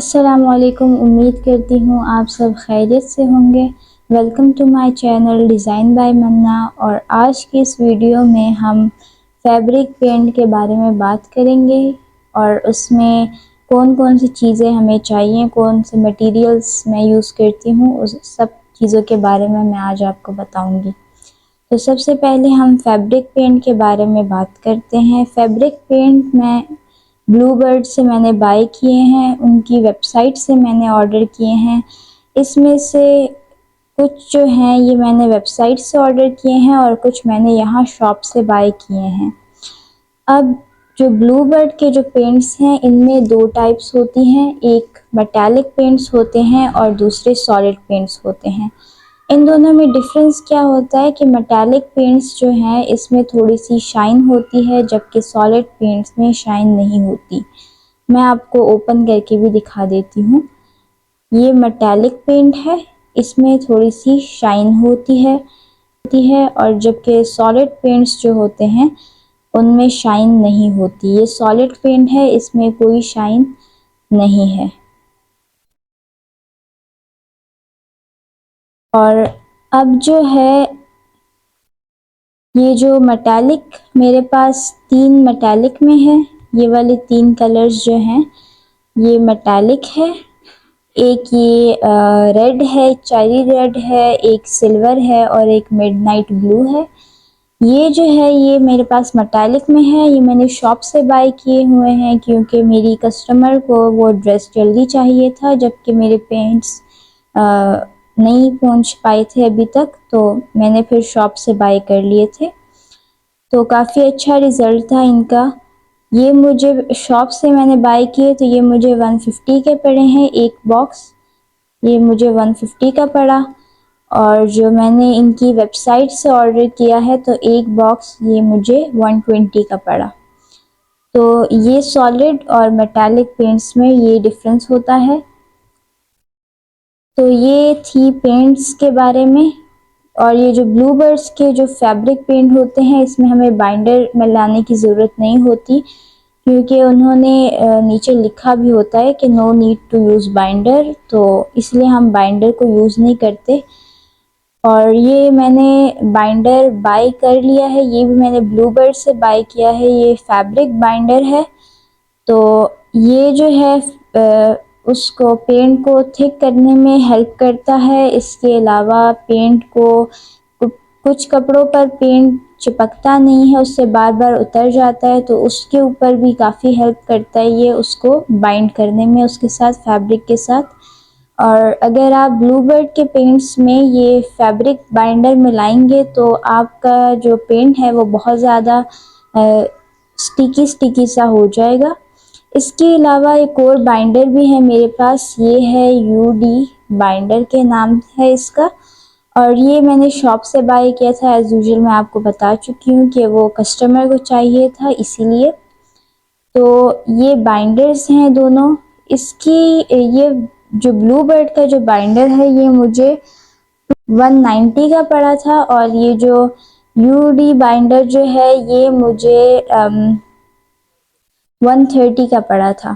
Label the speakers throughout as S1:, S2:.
S1: अस्सलामुअलैकुम। उम्मीद करती हूँ आप सब खैरियत से होंगे। Welcome to my channel design by Manna. और आज की इस वीडियो में हम फैब्रिक पेंट के बारे में बात करेंगे और उसमें कौन कौन सी चीज़ें हमें चाहिए, कौन से मटेरियल्स मैं यूज़ करती हूँ, उस सब चीज़ों के बारे में मैं आज आपको बताऊँगी। तो सबसे पहले हम फैब्रिक पेंट के बारे में बात करते हैं। फैब्रिक पेंट मैं ब्लूबर्ड से मैंने बाय किए हैं, उनकी वेबसाइट से मैंने ऑर्डर किए हैं। इसमें से कुछ जो हैं ये मैंने वेबसाइट से ऑर्डर किए हैं और कुछ मैंने यहाँ शॉप से बाय किए हैं। अब जो ब्लूबर्ड के जो पेंट्स हैं इनमें दो टाइप्स होती हैं, एक मेटालिक पेंट्स होते हैं और दूसरे सॉलिड पेंट्स होते हैं। इन दोनों में डिफरेंस क्या होता है कि मेटालिक पेंट्स जो हैं इसमें थोड़ी सी शाइन होती है, जबकि सॉलिड पेंट्स में शाइन नहीं होती। मैं आपको ओपन करके भी दिखा देती हूँ। ये मेटालिक पेंट है, इसमें थोड़ी सी शाइन होती है और जबकि सॉलिड पेंट्स जो होते हैं उनमें शाइन नहीं होती। ये सॉलिड पेंट है, इसमें कोई शाइन नहीं है। और अब जो है ये जो मेटालिक मेरे पास 3 मेटालिक में है, ये वाले 3 कलर्स जो हैं ये मेटालिक है। एक ये रेड है, चेरी रेड है, एक सिल्वर है और एक मिडनाइट ब्लू है। ये जो है ये मेरे पास मेटालिक में है, ये मैंने शॉप से बाय किए हुए हैं क्योंकि मेरी कस्टमर को वो ड्रेस जल्दी चाहिए था, जबकि मेरे पेंट्स नहीं पहुंच पाए थे अभी तक, तो मैंने फिर शॉप से बाय कर लिए थे। तो काफ़ी अच्छा रिज़ल्ट था इनका। ये मुझे शॉप से मैंने बाय किए तो ये मुझे 150 के पड़े हैं एक बॉक्स, ये मुझे 150 का पड़ा। और जो मैंने इनकी वेबसाइट से ऑर्डर किया है तो एक बॉक्स ये मुझे 120 का पड़ा। तो ये सॉलिड और मेटालिक पेंट्स में ये डिफरेंस होता है। तो ये थी पेंट्स के बारे में। और ये जो ब्लूबर्ड्स के जो फैब्रिक पेंट होते हैं इसमें हमें बाइंडर में लाने की ज़रूरत नहीं होती, क्योंकि उन्होंने नीचे लिखा भी होता है कि no need to use binder, तो इसलिए हम बाइंडर को यूज़ नहीं करते। और ये मैंने बाइंडर बाय कर लिया है, ये भी मैंने ब्लूबर्ड से बाय किया है। ये फैब्रिक बाइंडर है। तो ये जो है उसको पेंट को थिक करने में हेल्प करता है। इसके अलावा पेंट को कुछ कपड़ों पर पेंट चिपकता नहीं है, उससे बार बार उतर जाता है, तो उसके ऊपर भी काफ़ी हेल्प करता है ये उसको बाइंड करने में उसके साथ, फैब्रिक के साथ। और अगर आप ब्लूबर्ड के पेंट्स में ये फैब्रिक बाइंडर मिलाएंगे तो आपका जो पेंट है वो बहुत ज़्यादा स्टिकी स्टिकी सा हो जाएगा। इसके अलावा एक और बाइंडर भी है मेरे पास, ये है यूडी बाइंडर के नाम है इसका। और ये मैंने शॉप से बाय किया था, एज़ यूजुअल मैं आपको बता चुकी हूँ कि वो कस्टमर को चाहिए था इसीलिए। तो ये बाइंडर्स हैं दोनों। इसकी ये जो ब्लूबर्ड का जो बाइंडर है ये मुझे 190 का पड़ा था और ये जो यूडी बाइंडर जो है ये मुझे 130 का पड़ा था।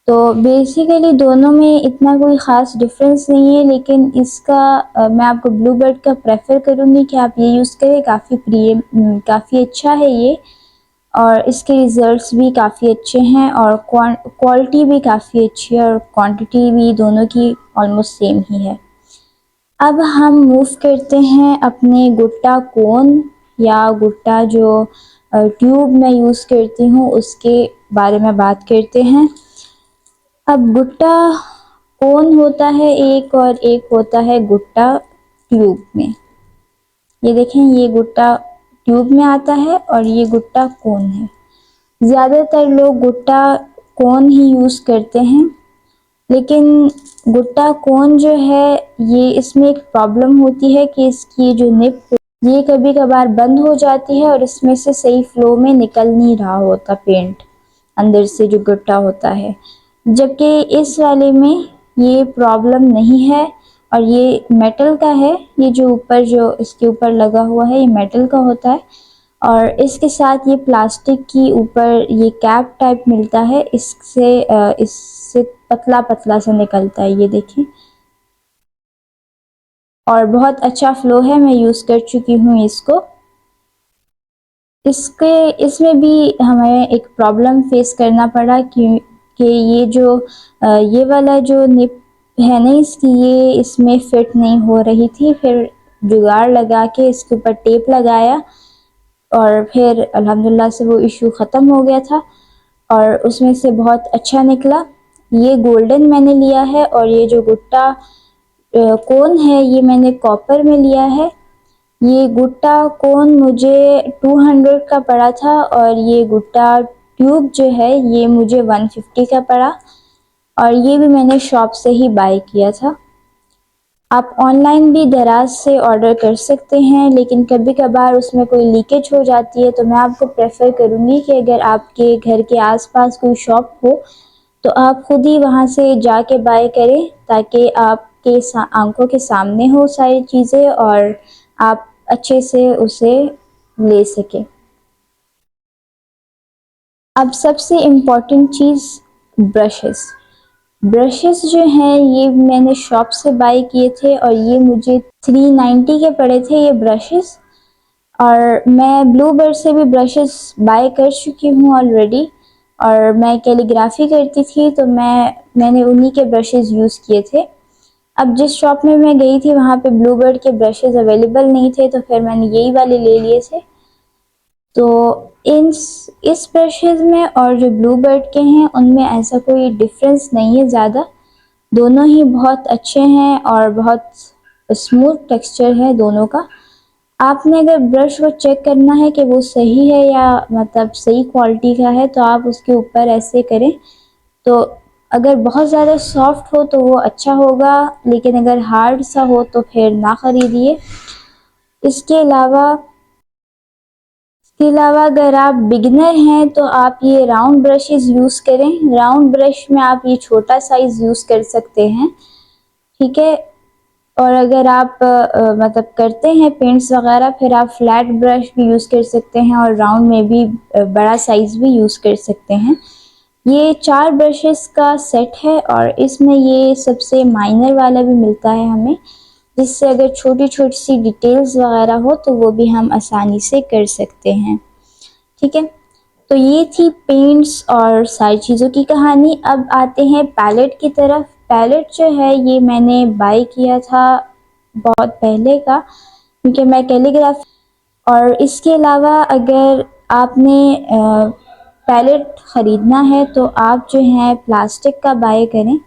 S1: तो बेसिकली दोनों में इतना कोई ख़ास डिफरेंस नहीं है, लेकिन इसका मैं आपको ब्लूबर्ड का प्रेफर करूँगी कि आप ये यूज़ करें। काफ़ी अच्छा है ये, और इसके रिज़ल्ट्स भी काफ़ी अच्छे हैं और क्वालिटी भी काफ़ी अच्छी है और क्वांटिटी भी दोनों की ऑलमोस्ट सेम ही है। अब हम मूव करते हैं अपने गुट्टा कोन या गुट्टा जो ट्यूब मैं यूज़ करती हूँ उसके बारे में बात करते हैं। अब गुट्टा कोन होता है एक, और एक होता है गुट्टा ट्यूब में। ये देखें, ये गुट्टा ट्यूब में आता है और ये गुट्टा कोन है। ज़्यादातर लोग गुट्टा कोन ही यूज़ करते हैं, लेकिन गुट्टा कोन जो है ये इसमें एक प्रॉब्लम होती है कि इसकी जो निप ये कभी कभार बंद हो जाती है और इसमें से सही फ्लो में निकल नहीं रहा होता पेंट अंदर से जो गुट्टा होता है। जबकि इस वाले में ये प्रॉब्लम नहीं है और ये मेटल का है। ये जो ऊपर जो इसके ऊपर लगा हुआ है ये मेटल का होता है और इसके साथ ये प्लास्टिक की ऊपर ये कैप टाइप मिलता है, इससे पतला पतला सा निकलता है, ये देखें। और बहुत अच्छा फ़्लो है, मैं यूज़ कर चुकी हूँ इसको। इसमें भी हमें एक प्रॉब्लम फेस करना पड़ा कि ये वाला जो निप है ना इसकी, ये इसमें फिट नहीं हो रही थी। फिर जुगाड़ लगा के इसके ऊपर टेप लगाया और फिर अल्हम्दुलिल्लाह से वो इशू ख़त्म हो गया था और उसमें से बहुत अच्छा निकला। ये गोल्डन मैंने लिया है और ये जो गुट्टा कोन है ये मैंने कॉपर में लिया है। ये गुट्टा कोन मुझे 200 का पड़ा था और ये गुट्टा ट्यूब जो है ये मुझे 150 का पड़ा और ये भी मैंने शॉप से ही बाय किया था। आप ऑनलाइन भी दराज से ऑर्डर कर सकते हैं, लेकिन कभी कभार उसमें कोई लीकेज हो जाती है, तो मैं आपको प्रेफर करूँगी कि अगर आपके घर के आसपास कोई शॉप हो तो आप खुद ही वहाँ से जाके बाय करें, ताकि आपके आंखों के सामने हो सारी चीज़ें और आप अच्छे से उसे ले सकें। अब सबसे इम्पॉर्टेंट चीज़ ब्रशेस। ब्रशेस जो हैं ये मैंने शॉप से बाय किए थे और ये मुझे 390 के पड़े थे ये ब्रशेस। और मैं ब्लू बर्ड से भी ब्रशेस बाय कर चुकी हूँ ऑलरेडी और मैं कैलीग्राफी करती थी, तो मैंने उन्हीं के ब्रशेस यूज़ किए थे। अब जिस शॉप में मैं गई थी वहाँ पे ब्लू बर्ड के ब्रशेस अवेलेबल नहीं थे, तो फिर मैंने यही वाले ले लिए थे। तो इस ब्रशेस में और जो ब्लू बर्ड के हैं उनमें ऐसा कोई डिफरेंस नहीं है ज़्यादा। दोनों ही बहुत अच्छे हैं और बहुत स्मूथ टेक्सचर है दोनों का। आपने अगर ब्रश को चेक करना है कि वो सही है या मतलब सही क्वालिटी का है, तो आप उसके ऊपर ऐसे करें। तो अगर बहुत ज़्यादा सॉफ्ट हो तो वो अच्छा होगा, लेकिन अगर हार्ड सा हो तो फिर ना ख़रीदिए। इसके अलावा अगर आप बिगिनर हैं तो आप ये राउंड ब्रशेस यूज़ करें। राउंड ब्रश में आप ये छोटा साइज़ यूज़ कर सकते हैं, ठीक है। और अगर आप मतलब करते हैं पेंट्स वगैरह, फिर आप फ्लैट ब्रश भी यूज़ कर सकते हैं और राउंड में भी बड़ा साइज़ भी यूज़ कर सकते हैं। ये 4 ब्रशेस का सेट है और इसमें ये सबसे माइनर वाला भी मिलता है हमें, जिससे अगर छोटी छोटी सी डिटेल्स वगैरह हो तो वो भी हम आसानी से कर सकते हैं, ठीक है। तो ये थी पेंट्स और सारी चीज़ों की कहानी। अब आते हैं पैलेट की तरफ। पैलेट जो है ये मैंने बाय किया था बहुत पहले का, क्योंकि मैं कैलीग्राफी। और इसके अलावा अगर आपने पैलेट ख़रीदना है तो आप जो है प्लास्टिक का बाय करें,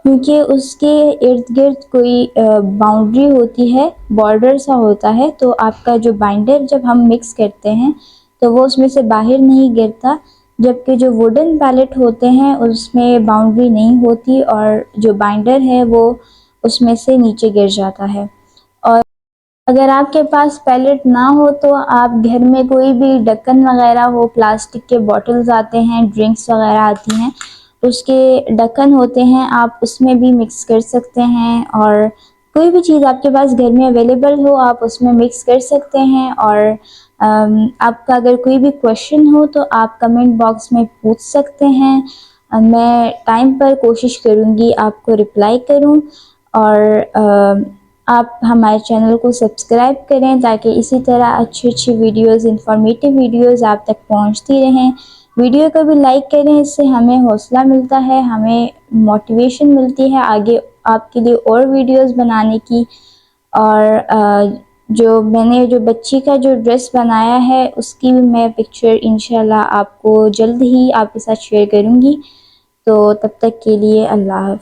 S1: क्योंकि उसके इर्द गिर्द कोई बाउंड्री होती है, बॉर्डर सा होता है, तो आपका जो बाइंडर जब हम मिक्स करते हैं तो वो उसमें से बाहर नहीं गिरता। जबकि जो वुडन पैलेट होते हैं उसमें बाउंड्री नहीं होती और जो बाइंडर है वो उसमें से नीचे गिर जाता है। और अगर आपके पास पैलेट ना हो तो आप घर में कोई भी ढक्कन वगैरह हो, प्लास्टिक के बॉटल्स आते हैं, ड्रिंक्स वगैरह आती हैं, उसके ढक्कन होते हैं, आप उसमें भी मिक्स कर सकते हैं। और कोई भी चीज़ आपके पास घर में अवेलेबल हो आप उसमें मिक्स कर सकते हैं। और आपका अगर कोई भी क्वेश्चन हो तो आप कमेंट बॉक्स में पूछ सकते हैं। मैं टाइम पर कोशिश करूँगी आपको रिप्लाई करूँ। और आप हमारे चैनल को सब्सक्राइब करें ताकि इसी तरह अच्छी अच्छी वीडियोस, इंफॉर्मेटिव वीडियोस आप तक पहुंचती रहें। वीडियो को भी लाइक करें, इससे हमें हौसला मिलता है, हमें मोटिवेशन मिलती है आगे आपके लिए और वीडियोस बनाने की। और जो बच्ची का जो ड्रेस बनाया है उसकी भी मैं पिक्चर इंशाल्लाह आपको जल्द ही आपके साथ शेयर करूँगी। तो तब तक के लिए अल्लाह हाफ़िज़।